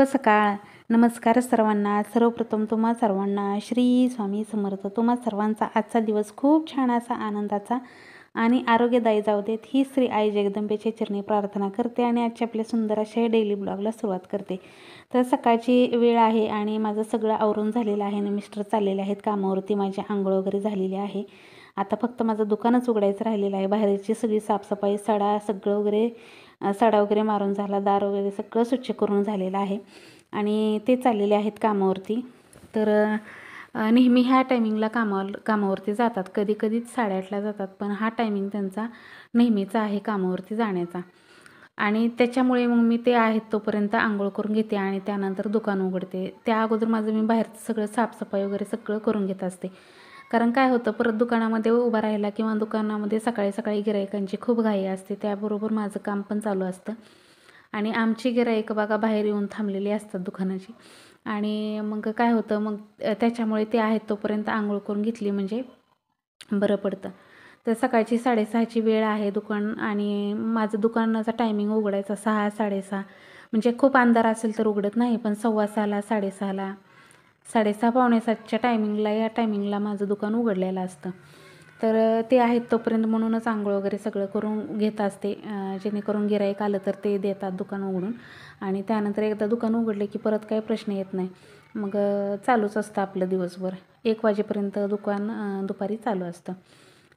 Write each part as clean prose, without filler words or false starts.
शुभ सकाळ. नमस्कार सर्वांना. सर्वप्रथम तुम्हा सर्वांना श्री स्वामी समर्थ. तुम्हा सर्वांचा आजचा दिवस खूप छान असा आनंदाचा आणि आरोग्यदायी जाऊ देत ही श्री आई जगदंबेच्या चरणी प्रार्थना करते आणि आजच्या आपल्या सुंदर अशा डेली ब्लॉगला सुरुवात करते. तर सकाळची वेळ आहे आणि माझं सगळं आवरून झालेलं आहे आणि मिस्टर चाललेले आहेत कामावरती. माझी आंघोळ वगैरे झालेली आहे. आता फक्त माझं दुकानच उघडायचं राहिलेलं आहे. बाहेरची सगळी साफसफाई सडा वगैरे मारून झाला, दार वगैरे सगळं स्वच्छ करून झालेलं आहे आणि ते चाललेले आहेत कामावरती. तर नेहमी ह्या टायमिंगला कामावरती जातात. कधी कधीच 8:30ला जातात, पण हा टायमिंग त्यांचा नेहमीचा आहे कामावरती जाण्याचा. आणि त्याच्यामुळे मग मी ते आहेत तोपर्यंत आंघोळ करून घेते आणि त्यानंतर दुकान उघडते. त्या अगोदर माझं मी बाहेरचं सगळं साफसफाई वगैरे सगळं करून घेत असते. कारण काय होतं, परत दुकानामध्ये उभा राहायला किंवा दुकानामध्ये सकाळी सकाळी गिराईकांची खूप घाई असते. त्याबरोबर माझं काम पण चालू असतं आणि आमची गिराईकं बघा बाहेर येऊन थांबलेली असतात दुकानाची. आणि मग काय होतं, मग त्याच्यामुळे ते आहेत तोपर्यंत आंघोळ करून घेतली म्हणजे बरं पडतं. तर सकाळची 6:30ची वेळ आहे दुकान आणि माझं दुकानाचा टायमिंग उघडायचा 6, 6:30. म्हणजे खूप अंधार असेल तर उघडत नाही, पण 6:15ला, 6:30ला, 6:30, पावणे 7च्या या टायमिंगला माझं दुकान उघडलेलं असतं. तर ते आहेत तोपर्यंत म्हणूनच आंघोळ वगैरे सगळं करून घेत असते, जेणेकरून गिराईक आलं तर ते देतात दुकान उघडून. आणि त्यानंतर एकदा दुकान उघडले की परत काही प्रश्न येत नाही. मग चालूच असतं आपलं दिवसभर. 1 वाजेपर्यंत दुकान दुपारी चालू असतं.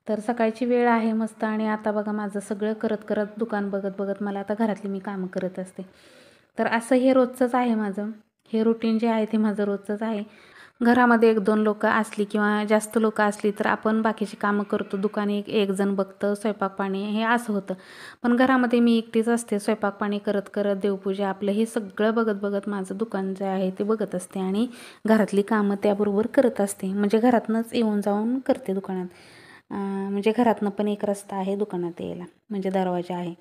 तर सकाळची वेळ आहे मस्त आणि आता बघा माझं सगळं करत करत दुकान बघत बघत मला आता घरातली मी कामं करत असते. तर असं हे रोजचंच आहे माझं. हे रुटीन जे आहे ते माझं रोजचंच आहे. घरामध्ये 1-2 लोकं असली किंवा जास्त लोकं असली तर आपण बाकीची कामं करतो. दुकान एक जण बघतं, स्वयंपाक पाणी हे असं होतं. पण घरामध्ये मी एकटीच असते. स्वयंपाक पाणी करत करत, देवपूजा आपलं हे सगळं बघत बघत माझं दुकान जे आहे ते बघत असते आणि घरातली कामं त्याबरोबर करत असते. म्हणजे घरातनंच येऊन जाऊन करते दुकानात. म्हणजे घरातनं पण एक रस्ता आहे दुकानात यायला, म्हणजे दरवाजा आहे.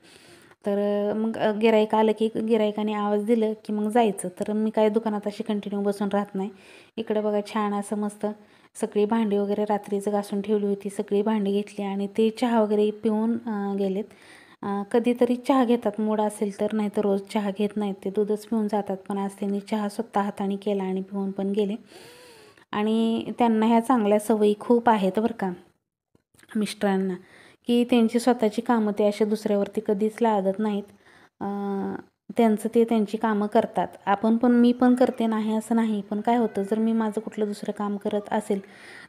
तर मग गिराईक आलं की गिराईकाने आवाज दिलं की मग जायचं. तर मी काय दुकानात अशी कंटिन्यू बसून राहत नाही. इकडे बघा छान असं मस्त सगळी भांडी वगैरे रात्रीच घासून ठेवली होती. सगळी भांडी घेतली आणि ते चहा वगैरे पिऊन गेलेत. कधीतरी चहा घेतात मूड असेल तर, नाही तर रोज चहा घेत नाहीत. ते दूधच पिऊन जातात. पण आज त्यांनी चहा स्वतः हाताने केला आणि पिऊन पण गेले. आणि त्यांना ह्या चांगल्या सवयी खूप आहेत बरं का मिस्टरांना, की त्यांची स्वतःची कामं ते असे दुसऱ्यावरती कधीच लादत नाहीत. त्यांचं ते त्यांची कामं करतात. मी पण करते, नाही असं नाही. पण काय होतं, जर मी माझं कुठलं दुसरं काम करत असेल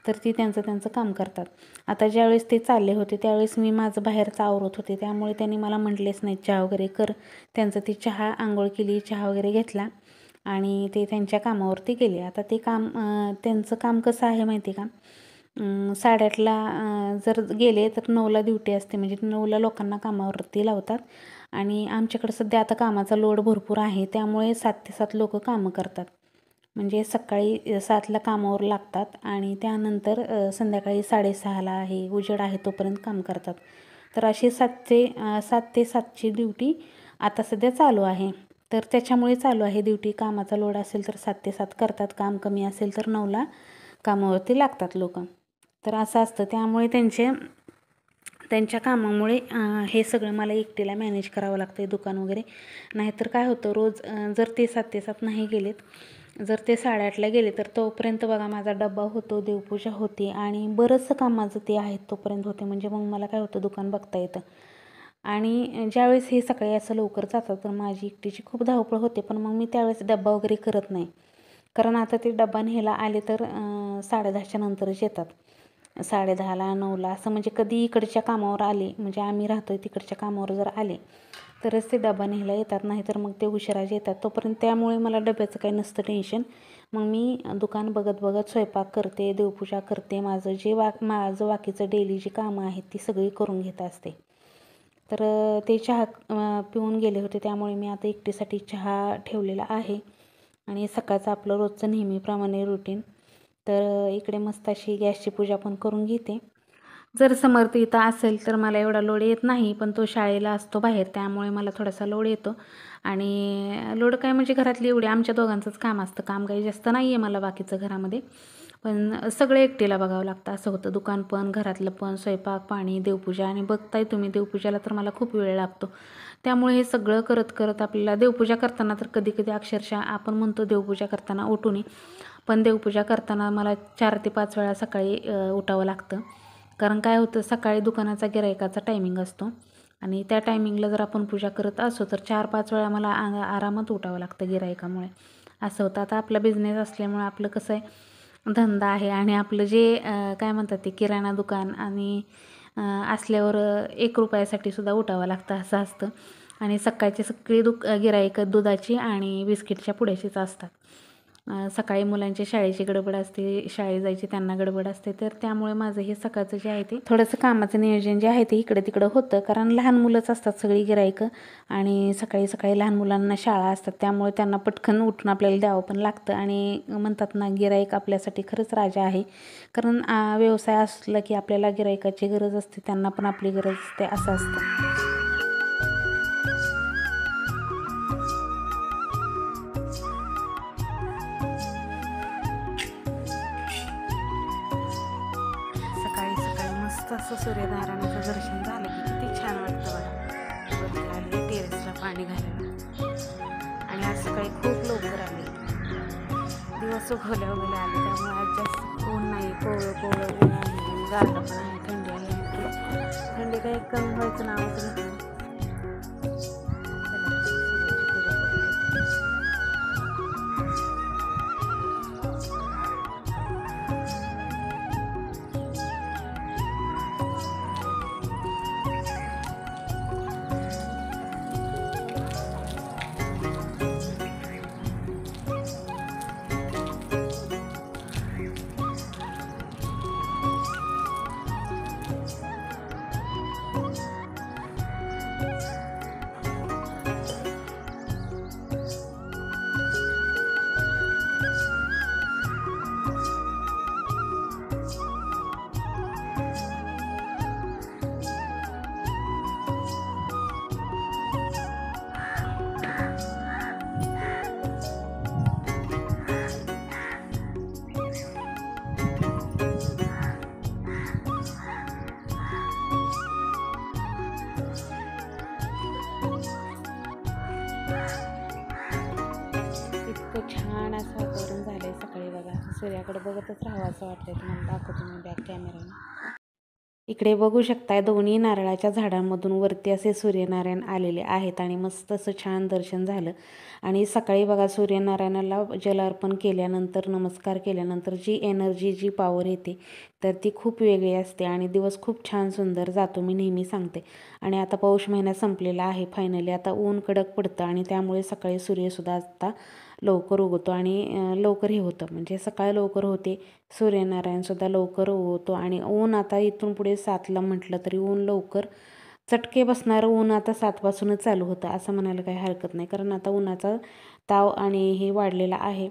तर ती त्यांचं काम करतात. आता ज्यावेळेस ते चालले होते त्यावेळेस मी माझं बाहेरचं आवरत होते, त्यामुळे त्यांनी मला म्हटलेच नाही चहा वगैरे कर. त्यांचं ते चहा आंघोळ केली, चहा वगैरे घेतला आणि ते त्यांच्या कामावरती गेले. आता ते काम त्यांचं काम कसं आहे माहिती आहे का, 8:30ला जर गेले तर 9ला ड्युटी असते. म्हणजे 9ला लोकांना कामावरती लावतात आणि आमच्याकडं सध्या आता कामाचा लोड भरपूर आहे, त्यामुळे 7 ते 7 लोकं कामं करतात. म्हणजे सकाळी 7ला कामावर लागतात आणि त्यानंतर संध्याकाळी 6:30ला हे उजेड आहे तोपर्यंत काम करतात. तर अशी 7 ते 7ची ड्युटी आता सध्या चालू आहे. तर त्याच्यामुळे चालू आहे ड्युटी. कामाचा लोड असेल तर 7 ते 7 करतात, काम कमी असेल तर 9ला कामावरती लागतात लोकं. तर असं असतं. त्यामुळे त्यांच्या कामामुळे हे सगळं मला एकटीला मॅनेज करावं लागतं आहे दुकान वगैरे. नाहीतर काय होतं, रोज जर ते 7 ते 7 नाही गेलेत, जर ते 8:30ला गेले तर तोपर्यंत बघा माझा डब्बा होतो, देवपूजा होते आणि बरंचसं काम माझं ते आहे तोपर्यंत होते. म्हणजे मग मला काय होतं, दुकान बघता येतं. आणि ज्यावेळेस हे सकाळी असं लवकर जातात तर माझी एकटीची खूप धावपळ होते. पण मग मी त्यावेळेस डब्बा वगैरे करत नाही. कारण आता ते डब्बा न्यायला आले तर 10:30च्या नंतरच येतात. 10:30ला, 9ला असं, म्हणजे कधी इकडच्या कामावर आले, म्हणजे आम्ही राहतोय तिकडच्या कामावर जर आले तरच ते डबा न्यायला येतात, नाही तर मग ते उशिराच येतात तोपर्यंत. त्यामुळे मला डब्याचं काही नसतं टेन्शन. मग मी दुकान बघत बघत स्वयंपाक करते, देवपूजा करते, माझं बाकीचं डेली जी कामं आहेत ती सगळी करून घेत असते. तर ते चहा पिऊन गेले होते, त्यामुळे मी आता एकटीसाठी चहा ठेवलेला आहे आणि सकाळचं आपलं रोजचं नेहमीप्रमाणे रुटीन. तर इकडे मस्त अशी गॅसची पूजा पण करून घेते. जर समर्थ इथं असेल तर मला एवढा लोड येत नाही, पण तो शाळेला असतो बाहेर, त्यामुळे मला थोडासा लोड येतो. आणि लोड काय म्हणजे घरातली एवढी आमच्या दोघांचंच काम असतं, काम काही जास्त नाही आहे मला बाकीचं घरामध्ये. पण सगळं एकटीला बघावं लागतं असं होतं. दुकान पण, घरातलं पण, स्वयंपाक, पाणी, देवपूजा. आणि बघताय तुम्ही देवपूजाला तर मला खूप वेळ लागतो. त्यामुळे हे सगळं करत करत आपल्याला देवपूजा करताना तर कधी कधी अक्षरशः आपण म्हणतो देवपूजा करताना उठून ये, पण देवपूजा करताना मला 4 ते 5 वेळा सकाळी उठावं लागतं. कारण काय होतं, सकाळी दुकानाचा गिरायकाचा टायमिंग असतो आणि त्या टायमिंगला जर आपण पूजा करत असो तर 4-5 वेळा मला आरामात उठावं लागतं गिरायकामुळे. असं होतं. आता आपला बिझनेस असल्यामुळे आपलं कसं आहे, धंदा आहे आणि आपलं जे काय म्हणतात ते किराणा दुकान आणि असल्यावर 1 रुपयासाठी सुद्धा उठावं लागतं असं असतं. आणि सकाळची सगळी गिराईकं दुधाची आणि बिस्किटच्या पुड्याचीच असतात. सकाळी मुलांची शाळेची गडबड असते, शाळेत जायची त्यांना गडबड असते, तर त्यामुळे माझं हे सकाळचं जे आहे ते थोडंसं कामाचं नियोजन जे आहे ते इकडे तिकडं होतं. कारण लहान मुलंच असतात सगळी गिराईकं आणि सकाळी सकाळी लहान मुलांना शाळा असतात, त्यामुळे त्यांना पटकन उठून आपल्याला द्यावं पण लागतं. आणि म्हणतात ना, गिराईक आपल्यासाठी खरंच राजा आहे. कारण व्यवसाय असला की आपल्याला गिराईकाची गरज असते, त्यांना पण आपली गरज असते, असं असतं. सकाळी सकाळी मस्त असं सूर्यनारायणाचं दर्शन झालं की किती छान वाटतं बघा. वरती आले टेरेसला पाणी घालायला आणि आज सकाळी खूप लवकर आले. दिवस उगवल्या उगवल्या आले, त्यामुळे आज जास्त ऊन नाही, कोवळं कोवळं ऊन आहे आणि गारठा पण आहे, थंडी आहे. थंडी काही कमी व्हायचं नावच घेत नाही. चला सूर्याची पूजा करून घेते. इतकं छान असं वातावरण झालं आहे सकाळी बघा. सूर्याकडे बघतच राहावं असं वाटतंय. तुम्हाला दाखवतो मी बॅक कॅमेराने. इकडे बघू शकताय, दोन्ही नारळाच्या झाडांमधून वरती असे सूर्यनारायण आलेले आहेत आणि मस्त असं छान दर्शन झालं. आणि सकाळी बघा सूर्यनारायणाला जल अर्पण केल्यानंतर, नमस्कार केल्यानंतर जी एनर्जी, जी पॉवर येते तर ती खूप वेगळी असते आणि दिवस खूप छान सुंदर जातो, मी नेहमी सांगते. आणि आता पौष महिना संपलेला आहे फायनली. आता ऊन कडक पडतं आणि त्यामुळे सकाळी सूर्यसुद्धा आता लवकर उगवतो आणि लवकर हे होतं, म्हणजे सकाळ लवकर होते, सूर्यनारायणसुद्धा लवकर उगवतो. आणि ऊन आता इथून पुढे 7ला म्हटलं तरी ऊन लवकर चटके बसणारं ऊन आता 7पासूनच चालू होतं असं म्हणायला काही हरकत नाही. कारण आता उन्हाचा ताव आणि हे वाढलेला आहे.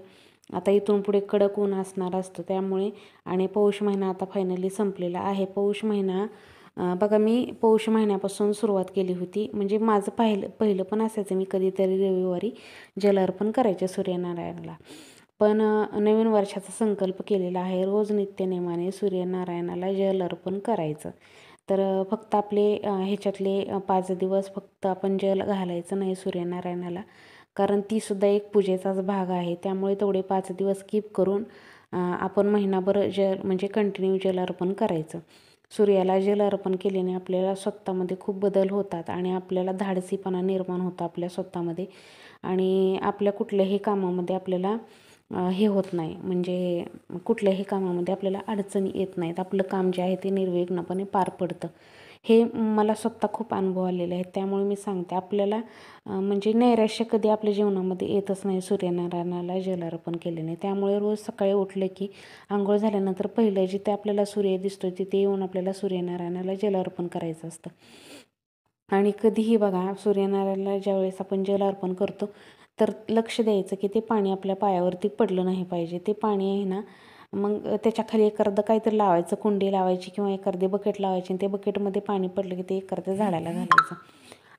आता इथून पुढे कडक ऊन असणार असतं त्यामुळे. आणि पौष महिना आता फायनली संपलेला आहे. पौष महिना बघा, मी पौष महिन्यापासून सुरुवात केली होती. म्हणजे माझं पहिलं पण असायचं, मी कधीतरी रविवारी जल अर्पण करायचे सूर्यनारायणाला. पण नवीन वर्षाचा संकल्प केलेला आहे, रोज नित्यनेमाने सूर्यनारायणाला जल अर्पण करायचं. तर फक्त आपले ह्याच्यातले 5 दिवस फक्त आपण जल घालायचं नाही सूर्यनारायणाला, कारण तीसुद्धा एक पूजेचाच भाग आहे. त्यामुळे तेवढे 5 दिवस स्किप करून आपण महिनाभर म्हणजे कंटिन्यू जल अर्पण करायचं. सूर्याला जल अर्पण केल्याने आपल्याला स्वतःमध्ये खूप बदल होतात आणि आपल्याला धाडसीपणा निर्माण होतो आपल्या स्वतःमध्ये. आणि आपल्या कुठल्याही कामामध्ये आपल्याला हे होत नाही, म्हणजे कुठल्याही कामामध्ये आपल्याला अडचणी येत नाहीत. आपलं काम जे आहे ते निर्विघ्नपणे पार पडतं. हे मला स्वतः खूप अनुभव आलेले आहेत. त्यामुळे मी सांगते, आपल्याला म्हणजे नैराश्य कधी आपल्या जीवनामध्ये येतच नाही सूर्यनारायणाला जल अर्पण केल्याने. त्यामुळे रोज सकाळी उठलं की आंघोळ झाल्यानंतर पहिलं जिथे आपल्याला सूर्य दिसतो तिथे येऊन आपल्याला सूर्यनारायणाला जल अर्पण करायचं असतं. आणि कधीही बघा, सूर्यनारायणाला ज्यावेळेस आपण जल अर्पण करतो तर लक्ष द्यायचं की ते पाणी आपल्या पायावरती पडलं नाही पाहिजे. ते पाणी आहे ना, मग त्याच्याखाली एखादं काहीतरी लावायचं, कुंडी लावायची किंवा एखादी बकेट लावायची आणि ते बकेटमध्ये पाणी पडलं की ते एखाद्या झाडाला घालायचं.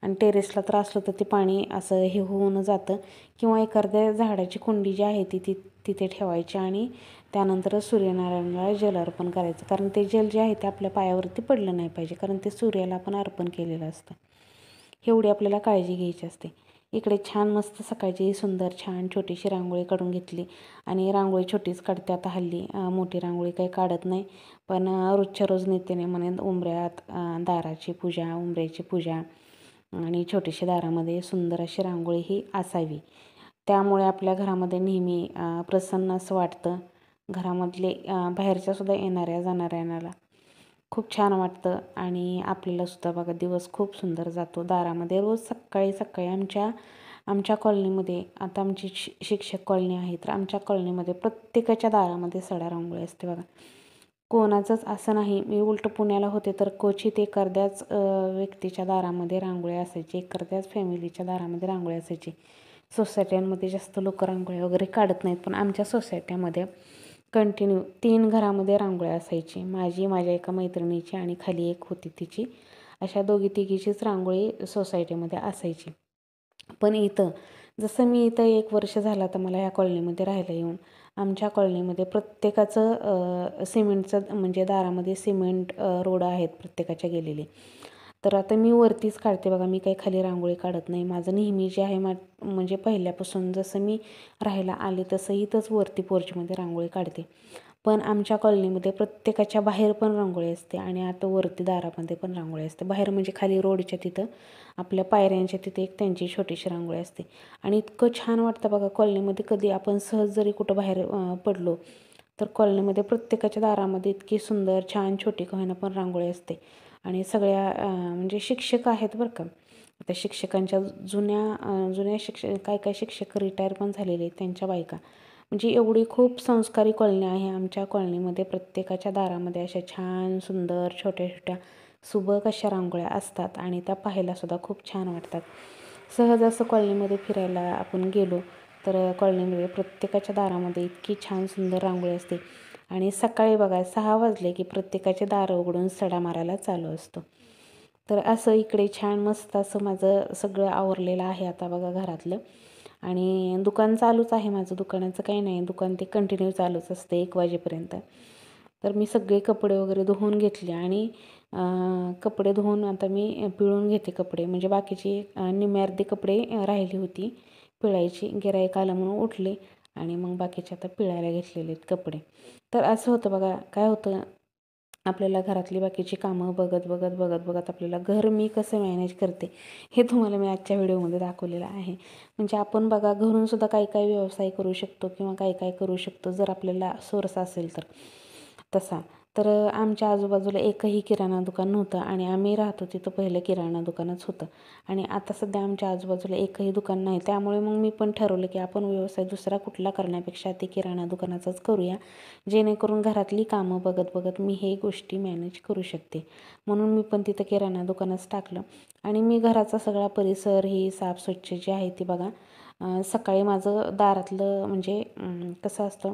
आणि टेरेसला तर असलं तर ते पाणी असं हे होऊन जातं, किंवा एखाद्या झाडाची कुंडी जी आहे ती तिथे ठेवायची आणि त्यानंतरच सूर्यनारायणाला जल अर्पण करायचं. कारण ते जल जे आहे ते आपल्या पायावरती पडलं नाही पाहिजे, कारण ते सूर्याला आपण अर्पण केलेलं असतं. एवढी आपल्याला काळजी घ्यायची असते. इकडे छान मस्त सकाळची सुंदर छान छोटीशी रांगोळी काढून घेतली. आणि रांगोळी छोटीच काढते आता हल्ली, मोठी रांगोळी काही काढत नाही. पण रोजच्या रोज नित्यने म्हणे उंबऱ्यात दाराची पूजा, उंबऱ्याची पूजा आणि छोटीशी दारामध्ये सुंदर अशी रांगोळी ही असावी. त्यामुळे आपल्या घरामध्ये नेहमी प्रसन्न असं वाटतं. घरामधले बाहेरच्यासुद्धा येणाऱ्या जाणाऱ्यांना खूप छान वाटतं आणि आपल्यालासुद्धा बघा दिवस खूप सुंदर जातो. दारामध्ये रोज सकाळी सकाळी आमच्या कॉलनीमध्ये, आता आमची शिक्षक कॉलनी आहे, तर आमच्या कॉलनीमध्ये प्रत्येकाच्या दारामध्ये सडा रांगोळी असते बघा. कोणाचंच असं नाही, मी उलटं पुण्याला होते तर क्वचित एखाद्याच व्यक्तीच्या दारामध्ये रांगोळी असायची, एखाद्याच फॅमिलीच्या दारामध्ये रांगोळी असायची. सोसायट्यांमध्ये जास्त लोक रांगोळी वगैरे काढत नाहीत, पण आमच्या सोसायट्यामध्ये कंटिन्यू 3 घरामध्ये रांगोळी असायची. माझी, माझ्या एका मैत्रिणीची आणि खाली एक होती तिची, अशा दोघी तिघीचीच रांगोळी सोसायटीमध्ये असायची. पण इथं जसं मी इथं 1 वर्ष झालं तर मला ह्या कॉलनीमध्ये राहायला येऊन, आमच्या कॉलनीमध्ये प्रत्येकाचं सिमेंटचं म्हणजे दारामध्ये सिमेंट रोड आहेत प्रत्येकाच्या गेलेले. तर आता मी वरतीच काढते बघा, मी काही खाली रांगोळी काढत नाही. माझं नेहमी जे आहे म्हणजे पहिल्यापासून जसं मी राहायला आले तसं इथंच वरती पोर्चमध्ये रांगोळी काढते. पण आमच्या कॉलनीमध्ये प्रत्येकाच्या बाहेर पण रांगोळी असते आणि आता वरती दारामध्ये पण रांगोळी असते. बाहेर म्हणजे खाली रोडच्या तिथं आपल्या पायऱ्यांच्या तिथे एक त्यांची छोटीशी रांगोळी असते. आणि इतकं छान वाटतं बघा कॉलनीमध्ये, कधी आपण सहज जरी कुठं बाहेर पडलो तर कॉलनीमध्ये प्रत्येकाच्या दारामध्ये इतकी सुंदर छान छोटी का होईना पण रांगोळी असते. आणि सगळ्या म्हणजे शिक्षक आहेत बरं का, आता शिक्षकांच्या जुन्या काय शिक्षक रिटायर पण झालेले आहेत, त्यांच्या बायका, म्हणजे एवढी खूप संस्कारी कॉलनी आहे आमच्या कॉलनीमध्ये. प्रत्येकाच्या दारामध्ये अशा छान सुंदर छोट्या छोट्या सुबक अशा रांगोळ्या असतात आणि त्या पाहायलासुद्धा खूप छान वाटतात. सहज असं कॉलनीमध्ये फिरायला आपण गेलो तर कॉलनीमध्ये प्रत्येकाच्या दारामध्ये इतकी छान सुंदर रांगोळी असते. आणि सकाळी बघा 6 वाजले की प्रत्येकाचे दारं उघडून सडा मारायला चालू असतो. तर असं इकडे छान मस्त असं माझं सगळं आवरलेलं आहे आता बघा घरातलं. आणि दुकान चालूच आहे माझं, दुकानाचं काही नाही, दुकान ते कंटिन्यू चालूच असते 1 वाजेपर्यंत. तर मी सगळे कपडे वगैरे धुवून घेतले आणि कपडे धुवून आता मी पिळून घेते कपडे, म्हणजे बाकीची निम्मे अर्धे कपडे राहिली होती पिळायची. गिऱ्हाईक आलं म्हणून उठले आणि मग बाकीचे आता पिळायला घेतलेले आहेत कपडे. तर असं होतं बघा, काय होतं आपल्याला घरातली बाकीची कामं बघत आपल्याला घर मी कसं मॅनेज करते हे तुम्हाला मी आजच्या व्हिडिओमध्ये दाखवलेलं आहे. म्हणजे आपण बघा घरूनसुद्धा काही व्यवसाय करू शकतो किंवा काय करू शकतो जर आपल्याला सोर्स असेल तर तसा. तर आमच्या आजूबाजूला एकही किराणा दुकान नव्हतं आणि आम्ही राहतो तिथं पहिलं किराणा दुकानच होतं. आणि आता सध्या आमच्या आजूबाजूला एकही दुकान नाही, त्यामुळे मग मी पण ठरवलं की आपण व्यवसाय दुसरा कुठला करण्यापेक्षा ते किराणा दुकानाचाच करूया, जेणेकरून घरातली कामं बघत मी हे गोष्टी मॅनेज करू शकते. म्हणून मी पण तिथं किराणा दुकानच टाकलं. आणि मी घराचा सगळा परिसर ही साफस्वच्छ जे आहे ती बघा, सकाळी माझं दारातलं म्हणजे कसं असतं,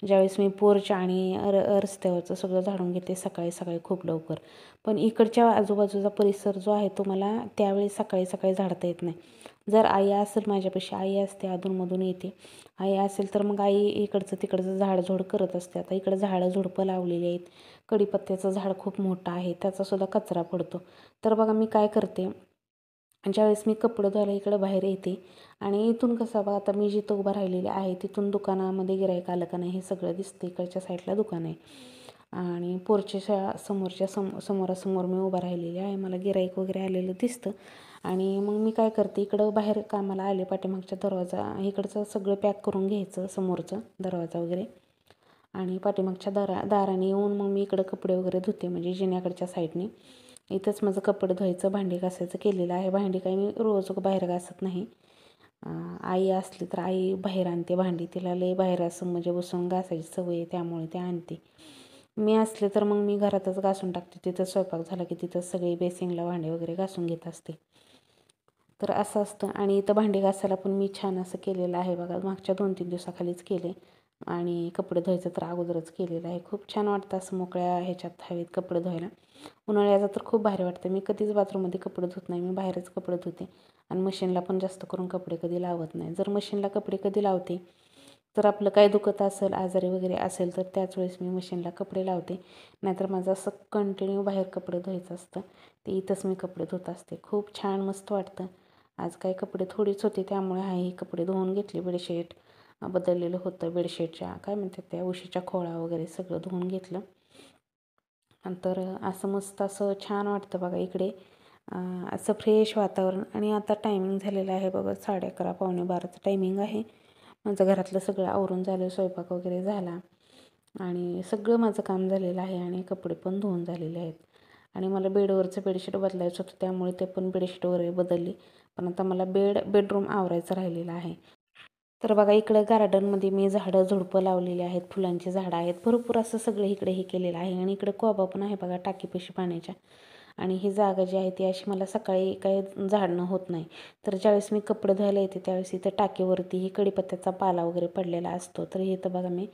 ज्यावेळेस मी पोर्च आणि रस्त्यावरचं सगळं झाडून घेते सकाळी सकाळी खूप लवकर. पण इकडच्या आजूबाजूचा परिसर जो आहे तो मला त्यावेळेस सकाळी सकाळी झाडता येत नाही. जर आई असेल माझ्यापाशी, आई असते अधूनमधून येते, आई असेल तर मग आई इकडचं तिकडचं झाडझोड करत असते. आता इकडं झाडं झुडपं लावलेली आहेत, कडीपत्त्याचं झाड खूप मोठं आहे, त्याचासुद्धा कचरा पडतो. तर बघा मी काय करते, ज्यावेळेस मी कपडे धुवायला इकडं बाहेर येते आणि इथून कसं बघा आता मी जिथं उभं राहिलेले आहे तिथून दुकानामध्ये गिऱ्हाईक आलं का नाही हे सगळं दिसतं. इकडच्या साईडला दुकान आहे आणि पोर्चच्या समोरासमोर मी उभं राहिलेली आहे, मला गिऱ्हाईक वगैरे आलेलं दिसतं. आणि मग मी काय करते, इकडं बाहेर कामाला आले पाठीमागच्या दरवाजा इकडचं सगळं पॅक करून घ्यायचं, समोरचं दरवाजा वगैरे, आणि पाठीमागच्या दाराने येऊन मग मी इकडं कपडे वगैरे धुते, म्हणजे जिन्याकडच्या साईडने. इथंच माझं कपडे धुवायचं भांडी घासायचं केलेलं आहे. भांडी काही मी रोज बाहेर घासत नाही. आई असली तर आई बाहेर आणते भांडी, तिला लई बाहेर असं म्हणजे बसून घासायची सवय आहे, त्यामुळे ते आणते. मी असले तर मग मी घरातच घासून टाकते, तिथं स्वयंपाक झाला की तिथंच सगळी बेसिंगला भांडी वगैरे घासून घेत असते. तर असं असतं. आणि इथं भांडी घासायला पण मी छान असं केलेलं आहे बघा, मागच्या 2-3 दिवसाखालीच केले. आणि कपडे धुवायचं तर अगोदरच केलेलं आहे. खूप छान वाटतं असं मोकळ्या ह्याच्यात हवेत कपडे धुवायला. उन्हाळ्याचं तर खूप भारी वाटतं. मी कधीच बाथरूममध्ये कपडे धुत नाही, मी बाहेरच कपडे धुते आणि मशीनला पण जास्त करून कपडे कधी लावत नाही. जर मशीनला कपडे कधी लावते तर आपलं काय दुखत असेल, आजारी वगैरे असेल तर त्याच वेळेस मी मशीनला कपडे लावते. नाहीतर माझं असं कंटिन्यू बाहेर कपडे धुवायचं असतं, ते इथंच मी कपडे धुत असते. खूप छान मस्त वाटतं. आज काही कपडे थोडीच होते त्यामुळे हे कपडे धुवून घेतले. बेडशीट बदललेलं होतं, बेडशीटच्या काय म्हणतात त्या उशीच्या खोळा वगैरे सगळं धुवून घेतलं. नंतर असं मस्त असं छान वाटतं बघा इकडे, असं फ्रेश वातावरण. आणि आता टायमिंग झालेलं आहे बघा 11:30 पावणे 12चं टायमिंग आहे. माझं घरातलं सगळं आवरून झालं, स्वयंपाक वगैरे झाला आणि सगळं माझं काम झालेलं आहे आणि कपडे पण धुवून झालेले आहेत. आणि मला बेडवरचं बेडशीट बदलायचं होतं त्यामुळे ते पण बेडशीट वगैरे बदलली. पण आता मला बेडरूम आवरायचं राहिलेलं आहे. तर बघा इकडं गार्डनमध्ये मी झाडं झुडपं लावलेली आहेत, फुलांची झाडं आहेत, भरपूर असं सगळं इकडे हे केलेलं आहे. आणि इकडे कोबा पण आहे बघा टाकीपाशी पाण्याच्या. आणि ही जागा जी आहे ती अशी मला सकाळी काही झाडणं होत नाही. तर ज्यावेळेस मी कपडे धुवायला येते त्यावेळेस इथं टाकीवरती ही कडीपत्त्याचा पाला वगैरे पडलेला असतो. तर इथं बघा मी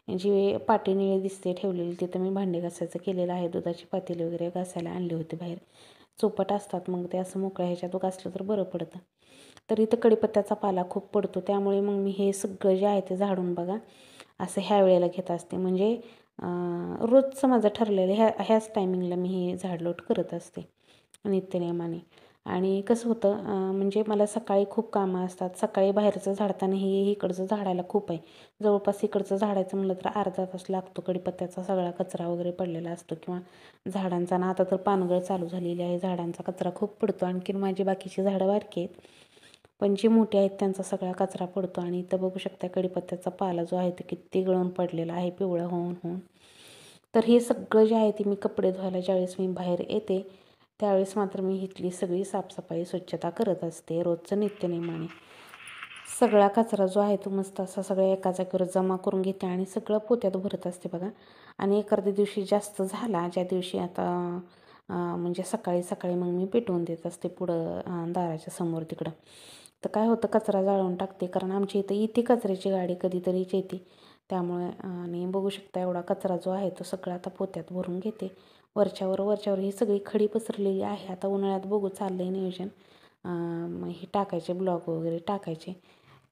जी पाटी निळी दिसते ठेवलेली, तिथं मी भांडी घासायचं केलेलं आहे. दुधाची पातेली वगैरे घासायला आणली होती बाहेर, चोपट असतात मग ते असं मोकळ्या ह्याच्यात घासलं तर बरं पडतं. तर इथं कडीपत्त्याचा पाला खूप पडतो त्यामुळे मग मी हे सगळं जे आहे ते झाडून बघा असं ह्या वेळेला घेत असते. म्हणजे रोजचं माझं ठरलेलं ह्याच टायमिंगला मी हे झाडलोट करत असते नित्यनेमाने. आणि कसं होतं, म्हणजे मला सकाळी खूप कामं असतात. सकाळी बाहेरचं झाडताना इकडचं झाडायला खूप आहे. जवळपास इकडचं झाडायचं म्हटलं तर अर्धा तास लागतो. कडीपत्त्याचा सगळा कचरा वगैरे पडलेला असतो किंवा झाडांचा ना, आता तर पानगळ चालू झालेली आहे, झाडांचा कचरा खूप पडतो. आणखीन माझी बाकीची झाडं बारकी आहेत, पण जी मोठी आहेत त्यांचा सगळा कचरा पडतो. आणि इथं बघू शकता कडीपत्त्याचा पाला जो आहे तो किती गळून पडलेला आहे, पिवळा होऊन होऊन. तर हे सगळं जे आहे ते मी कपडे धुवायला ज्यावेळेस मी बाहेर येते त्यावेळेस मात्र मी इथली सगळी साफसफाई स्वच्छता करत असते रोजचं नित्यनेमाने. सगळा कचरा जो आहे तो मस्त असा सगळ्या एका जागेवर जमा करून घेते आणि सगळं पोत्यात भरत असते बघा. आणि एखाद्या दिवशी जास्त झाला, ज्या दिवशी आता म्हणजे सकाळी सकाळी मग मी पेटवून देत असते पुढं दाराच्या समोर तिकडं. तर काय होतं, कचरा जाळून टाकते कारण आमच्या इथं येते कचऱ्याची गाडी कधीतरीच येते त्यामुळे. आणि बघू शकता एवढा कचरा जो आहे तो सगळा आता पोत्यात भरून घेते. वरच्यावर ही सगळी खडी पसरलेली आहे. आता उन्हाळ्यात बघू चाललं आहे नियोजन, मग हे टाकायचे ब्लॉक वगैरे टाकायचे.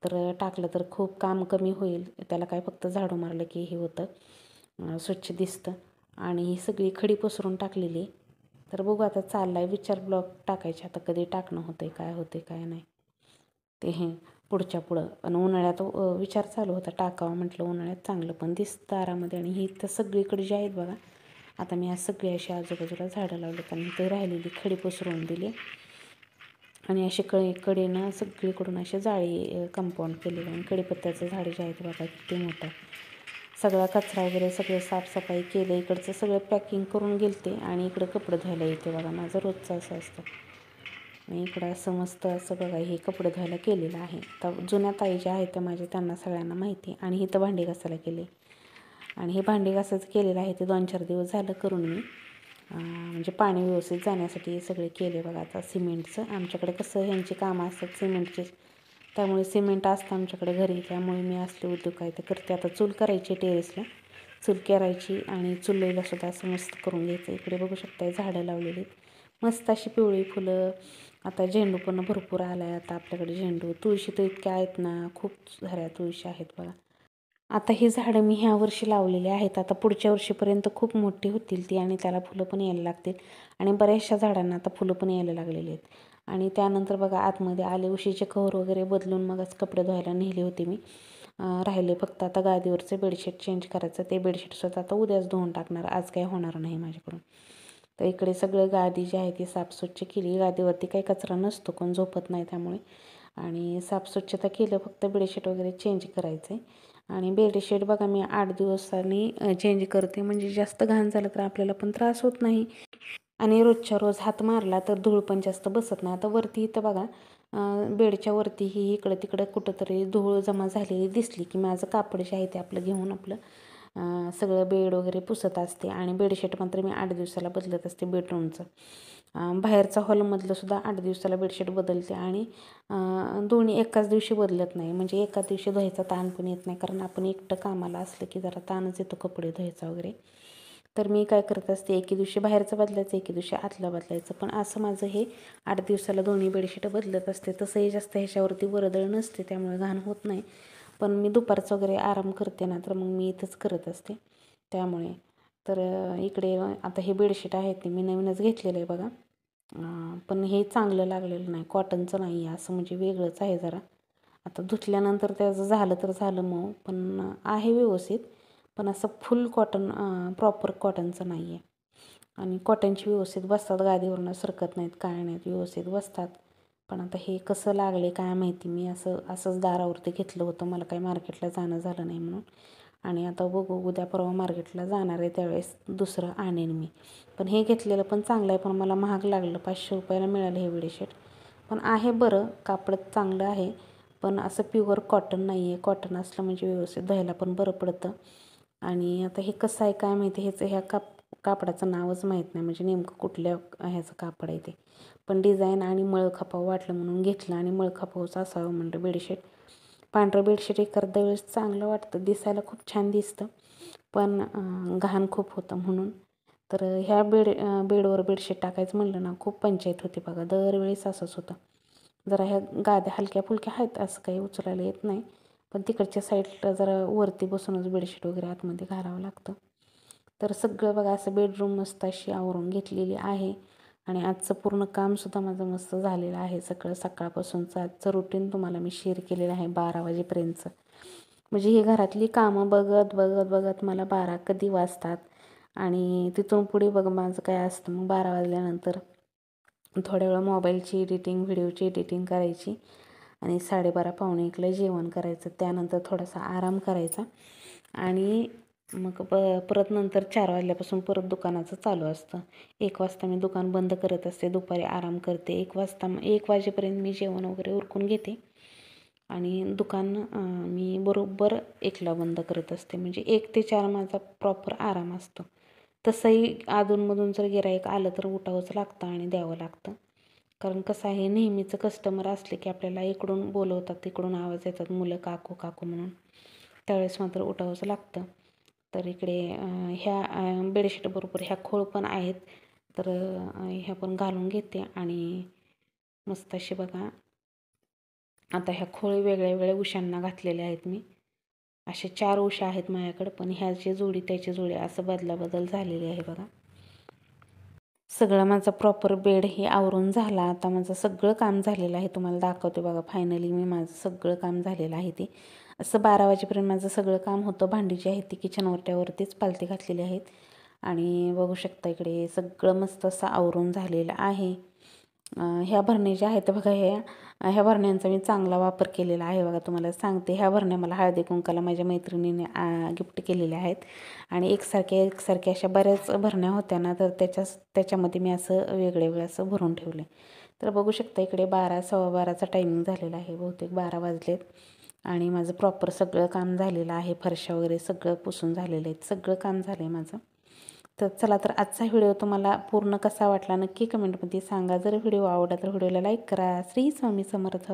तर टाकलं तर खूप काम कमी होईल. त्याला काय फक्त झाडू मारलं की हे होतं, स्वच्छ दिसतं. आणि ही सगळी खडी पसरून टाकलेली. तर बघू आता चालला आहे विचार ब्लॉक टाकायचे. आता कधी टाकणं होतं काय होते काय नाही ते हे पुढच्या पुढं. पण उन्हाळ्यात विचार चालू होता टाकावं, म्हटलं उन्हाळ्यात चांगलं पण दिसतं दारामध्ये. आणि ही तर सगळीकडे जे आहेत बघा, आता मी आज सगळी अशी आजूबाजूला झाडं लावली आणि ते राहिलेली खडी पसरवून दिली. आणि असे कडेनं सगळीकडून असे जाळी कंपाऊंड केलेलं. आणि कडीपत्त्याचं झाड जे आहेत बघा किती मोठं आहे. सगळा कचरा वगैरे सगळं साफसफाई केलं, इकडचं सगळं पॅकिंग करून गेलते आणि इकडं कपडे धुवायला येते बघा. माझं रोजचं असं असतं. आणि इकडं असं मस्त असं बघा हे कपडे धुवायला केलेलं आहे. तर जुन्या ताई ज्या आहेत त्या माझ्या त्यांना सगळ्यांना माहिती. आणि इथं भांडी घासायला केले. आणि हे भांडी घासायचं केलेलं आहे ते 2-4 दिवस झालं करून मी, म्हणजे पाणी व्यवस्थित जाण्यासाठी सगळे केले बघा. आता सिमेंटचं आमच्याकडे कसं ह्यांची कामं असतात सिमेंटचे, त्यामुळे सिमेंट असतं आमच्याकडे घरी, त्यामुळे मी असले उद्योग काय ते करते. आता चूल करायची टेरेसला, चूल करायची आणि चुलीला सुद्धा असं मस्त करून घ्यायचं. इकडे बघू शकता झाडं लावलेली मस्त अशी पिवळी फुलं. आता झेंडू पण भरपूर आला आहे आता आपल्याकडे झेंडू. तुळशी तर इतक्या आहेत ना, खूप साऱ्या तुळशी आहेत बघा. आता ही झाडं मी ह्या वर्षी लावलेली आहेत. आता पुढच्या वर्षीपर्यंत खूप मोठी होतील ती आणि त्याला फुलं पण यायला लागतील. आणि बऱ्याचशा झाडांना आता फुलं पण यायला लागलेली आहेत. आणि त्यानंतर बघा आतमध्ये आले उशीचे कव्हर वगैरे बदलून मगच कपडे धुवायला नेले होते मी. राहिले फक्त आता गादीवरचं बेडशीट चेंज करायचं. ते बेडशीटसुद्धा आता उद्याच धुवून टाकणार, आज काही होणार नाही माझ्याकडून. तर इकडे सगळं गादी जी आहे ती साफस्वच्छ केली. गादीवरती काही कचरा नसतो, कोण झोपत नाही त्यामुळे. आणि साफस्वच्छता केलं, फक्त बेडशीट वगैरे चेंज करायचं आहे. आणि बेडशीट बघा मी 8 दिवसांनी चेंज करते, म्हणजे जास्त घाण झालं तर आपल्याला पण त्रास होत नाही. आणि रोजच्या रोज हात मारला तर धूळ पण जास्त बसत नाही. आता वरती इथं बघा बेडच्या वरतीही इकडं तिकडं कुठंतरी धूळ जमा झालेली दिसली की माझं कापड जे आहे ते आपलं घेऊन आपलं सगळं बेड वगैरे पुसत असते. आणि बेडशीट मात्र मी 8 दिवसाला बदलत असते बेडरूमचं. बाहेरचा हॉलमधलं सुद्धा 8 दिवसाला बेडशीट बदलते. आणि दोन्ही एकाच दिवशी बदलत नाही, म्हणजे एकाच दिवशी धुवायचा ताण पण येत नाही, कारण आपण एकटं कामाला असलं की जरा ताणच येतो कपडे धुवायचा वगैरे. तर मी काय करत असते, एके दिवशी बाहेरचं बदलायचं, एके दिवशी आतलं बदलायचं. पण असं माझं हे 8 दिवसाला दोन्ही बेडशीट बदलत असते. तसंही जास्त ह्याच्यावरती वर्दळ नसते, त्यामुळे घाण होत नाही. पण मी दुपारचं वगैरे आराम करते ना, तर मग मी इथंच करत असते त्यामुळे. तर इकडे आता हे बेडशीट आहे ते मी नवीनच घेतलेलं आहे बघा. पण हे चांगलं लागलेलं नाही, कॉटनचं नाही आहे, असं म्हणजे वेगळंच आहे जरा. आता धुतल्यानंतर त्याचं झालं तर झालं मग, पण आहे व्यवस्थित. पण असं फुल कॉटन, प्रॉपर कॉटनचं नाही आहे. आणि कॉटनची व्यवस्थित बसतात, गादीवरनं सरकत नाहीत, काय नाहीत, व्यवस्थित बसतात. पण आता हे कसं लागले काय माहिती. मी असंच दारावरती घेतलं होतं, मला काही मार्केटला जाणं झालं नाही म्हणून. आणि आता बघू, उद्या परवा मार्केटला जाणार आहे, त्यावेळेस दुसरं आणेन मी. पण हे घेतलेलं पण चांगलं आहे, पण मला महाग लागलं, 500 रुपयाला मिळालं हे बेडशीट. पण आहे बरं, कापड चांगलं आहे. पण असं प्युअर कॉटन नाही आहे. कॉटन असलं म्हणजे व्यवस्थित धुवायला पण बरं पडतं. आणि आता हे कसं आहे काय माहिती, ह्या कापडाचं नावच माहीत नाही, म्हणजे नेमकं कुठल्या ह्याचं कापड आहे ते. पण डिझाईन आणि मळखापाव वाटलं म्हणून घेतलं, आणि मळखापावचं असावं म्हणलं बेडशीट. पांढरं बेडशीट एखाद्या वेळेस चांगलं वाटतं, दिसायला खूप छान दिसतं, पण घाण खूप होतं म्हणून. तर ह्या बेडवर बेडशीट टाकायचं म्हणलं ना, खूप पंचायत होती बघा, दरवेळेस असंच होतं. जरा ह्या गाद्या हलक्या फुलक्या आहेत, असं काही उचलायला येत नाही, पण तिकडच्या साईडला जरा वरती बसूनच बेडशीट वगैरे आतमध्ये घालावं लागतं. तर सगळं बघा असं बेडरूम मस्त अशी आवरून घेतलेली आहे. आणि आजचं पूर्ण कामसुद्धा माझं मस्त झालेलं आहे. सकाळपासूनचं आजचं रुटीन तुम्हाला मी शेअर केलेलं आहे 12 वाजेपर्यंतचं. म्हणजे ही घरातली कामं बघत बघत बघत मला 12 कधी वाजतात. आणि तिथून पुढे बघ माझं काय असतं, मग 12 वाजल्यानंतर थोड्या वेळ मोबाईलची एडिटिंग, व्हिडिओची एडिटिंग करायची. आणि 12:30 पावणे 1ला जेवण करायचं. त्यानंतर थोडासा आराम करायचा. आणि मग परत नंतर 4 वाजल्यापासून परत दुकानाचं चालू असतं. 1 वाजता मी दुकान बंद करत असते, दुपारी आराम करते. 1 वाजेपर्यंत मी जेवण वगैरे उरकून घेते. आणि दुकान मी बरोबर 1ला बंद करत असते. म्हणजे 1 ते 4 माझा प्रॉपर आराम असतो. तसंही अधूनमधून जर गिऱ्हाईक आलं तर उठावंच लागतं आणि द्यावं लागतं. कारण कसं आहे, नेहमीचं कस्टमर असले की आपल्याला इकडून बोलवतात, तिकडून आवाज येतात, मुलं काकू काकू म्हणून, त्यावेळेस मात्र उठावंच लागतं. तर इकडे ह्या बेडशीटबरोबर ह्या खोळ पण आहेत, तर ह्या पण घालून घेते. आणि मस्त अशी बघा, आता ह्या खोळी वेगळ्या वेगळ्या उशांना घातलेल्या आहेत मी. असे 4 उशा आहेत माझ्याकडं, पण ह्याची जोडी त्याची जोडी असं बदलाबदल झालेली आहे बघा. सगळं माझं प्रॉपर बेड हे आवरून झाला. आता माझं सगळं काम झालेलं आहे, तुम्हाला दाखवते बघा. फायनली मी माझं सगळं काम झालेलं आहे ते. असं 12 वाजेपर्यंत माझं सगळं काम होतं. भांडी जी आहेत ती किचन ओट्यावरतीच पालती घातलेली आहेत. आणि बघू शकता इकडे सगळं मस्त असं आवरून झालेलं आहे. ह्या भरण्या ज्या आहेत बघा, ह्या भरण्यांचा मी चांगला वापर केलेला आहे बघा. तुम्हाला सांगते, ह्या भरण्या मला हळदी कुंकाला माझ्या मैत्रिणीने गिफ्ट केलेल्या आहेत. आणि एकसारख्या अशा बऱ्याच भरण्या होत्या ना, तर त्याच्यामध्ये मी असं वेगळं असं भरून ठेवले. तर बघू शकता इकडे 12, 12:15चा टायमिंग झालेला आहे, बहुतेक 12 वाजलेत. आणि माझं प्रॉपर सगळं काम झालेलं आहे. फरशा वगैरे सगळं पुसून झालेलं आहे, सगळं काम झालं आहे माझं. तर चला, तर आजचा व्हिडिओ तुम्हाला पूर्ण कसा वाटला नक्की कमेंटमध्ये सांगा. जर व्हिडिओ आवडला तर व्हिडिओला लाईक करा. श्री स्वामी समर्थ.